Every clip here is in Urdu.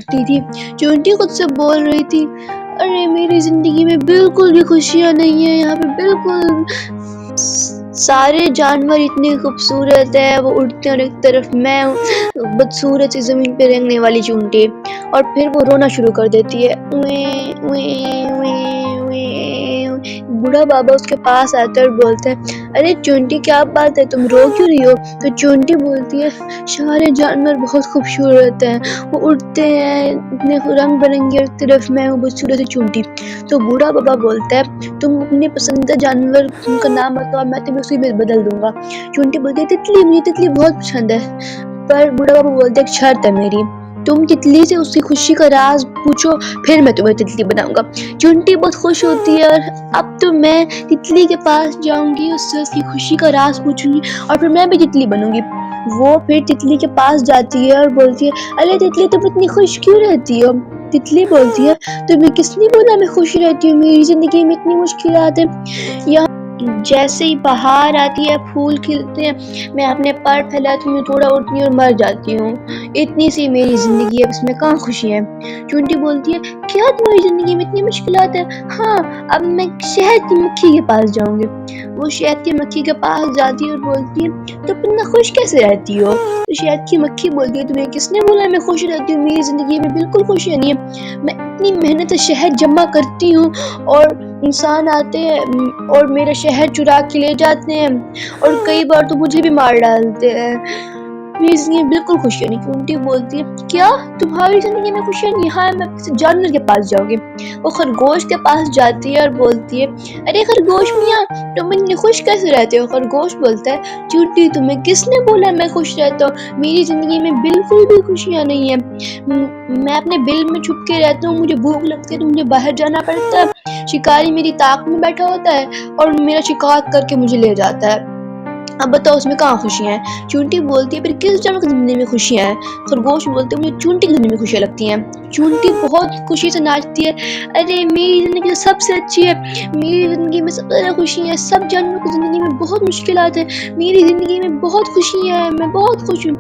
اٹھتی تھی۔ چونٹی خود سے بول رہی تھی، ارے میری زندگی میں بالکل بھی خوشیاں نہیں ہیں، یہاں پہ بالکل سارے جانور اتنے خوبصورت ہیں، وہ اڑتے ہیں اور ایک طرف میں ہوں بدصورت سی زمین پہ رہنے والی چونٹی۔ اور پھر وہ رونا شروع کر دیتی ہے۔ بوڑھا بابا اس کے پاس آتا ہے اور بولتا ہے، ارے چونٹی کیا بات ہے، تم رو کیوں رہی ہو؟ تو چونٹی بولتی ہے، سارے جانور بہت خوبصورت ہیں، وہ اڑتے ہیں اتنے رنگ برنگے، ایک طرف میں ہوں بدصورت چونٹی۔ تو بوڑھا بابا بولتا ہے، تم اپنے پسندیدہ جانور کا نام بتاؤ، میں تمہیں اسی میں بدل دوں گا۔ چونٹی بولتی ہے، تتلی، مجھے تتلی بہت پسند ہے۔ پر بوڑھا بابا بولتا ہے، ایک شرط ہے میری، تم تتلی سے اس کی خوشی کا راز پوچھو، پھر میں تمہیں تتلی بناؤں گا۔ چونٹی بہت خوش ہوتی ہے، اور اب تو میں تتلی کے پاس جاؤں گی، اس سے اس کی خوشی کا راز پوچھوں گی، اور پھر میں بھی تتلی بنوں گی۔ وہ پھر تتلی کے پاس جاتی ہے اور بولتی ہے، ارے تتلی تم اتنی خوش کیوں رہتی ہو؟ تتلی بولتی ہے، تمہیں کس نے بولا میں خوش رہتی ہوں، میری زندگی میں اتنی مشکلات ہیں، یہاں جیسے ہی بہار آتی ہے، پھول کھلتے ہیں، میں اپنے پر پھیلاتی ہوں، تھوڑا اڑتی ہوں اور مر جاتی ہوں، اتنی سی میری زندگی ہے، اس میں کہاں خوشی ہے؟ چونٹی بولتی ہے، کیا تمہاری زندگی میں اتنی مشکلات ہیں؟ ہاں، اب میں شہد کی مکھی کے پاس جاؤں گی۔ وہ شہد کی مکھی کے پاس جاتی ہے اور بولتی ہے، تو اتنا خوش کیسے رہتی ہو؟ تو شہد کی مکھی بولتی ہے، تمہیں کس نے بولا میں خوش رہتی ہوں، میری زندگی میں بالکل خوشی نہیں ہے، میں اتنی محنت سے شہد جمع کرتی ہوں، اور انسان آتے ہیں اور میرا شہد چرا کے لے جاتے ہیں، اور کئی بار تو مجھے بھی مار ڈالتے ہیں، میری زندگی میں بالکل خوشیاں نہیں۔ چونٹی بولتی ہے، کیا تمہاری زندگی میں خوشیاں نہیں؟ ہاں، میں کسی جانور کے پاس جاؤں گی۔ وہ خرگوش کے پاس جاتی ہے اور بولتی ہے، ارے خرگوش میاں، تم اتنے خوش کیسے رہتے ہو؟ خرگوش بولتا ہے، چونٹی تمہیں کس نے بولا میں خوش رہتا ہوں، میری زندگی میں بالکل بھی خوشیاں نہیں ہیں، میں اپنے بل میں چھپ کے رہتا ہوں، مجھے بھوک لگتی ہے تو مجھے باہر جانا پڑتا ہے، شکاری میری طاق میں بیٹھا ہوتا ہے اور میرا شکار کر کے مجھے لے جاتا ہے، اب بتاؤ اس میں کہاں خوشیاں ہیں؟ چونٹی بولتی ہے، پھر کس جانور کی زندگی میں خوشیاں ہیں؟ خرگوش بولتے ہیں، مجھے چونٹی کی زندگی میں خوشیاں لگتی ہیں۔ چونٹی بہت خوشی سے ناچتی ہے، ارے میری زندگی سب سے اچھی ہے، میری زندگی میں سب سے زیادہ خوشی ہے، سب جانوروں کی زندگی میں بہت مشکلات ہیں، میری زندگی میں بہت خوشیاں ہیں، میں بہت خوش ہوں۔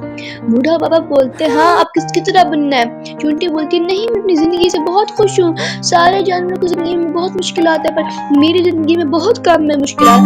بوڑھا بابا بولتے ہیں، ہاں اب کس کی طرح بننا ہے؟ چونٹی بولتی ہے، نہیں، میں اپنی زندگی سے بہت خوش ہوں، سارے جانوروں کی زندگی میں بہت مشکلات ہیں، پر میری زندگی میں بہت کم ہے مشکلات۔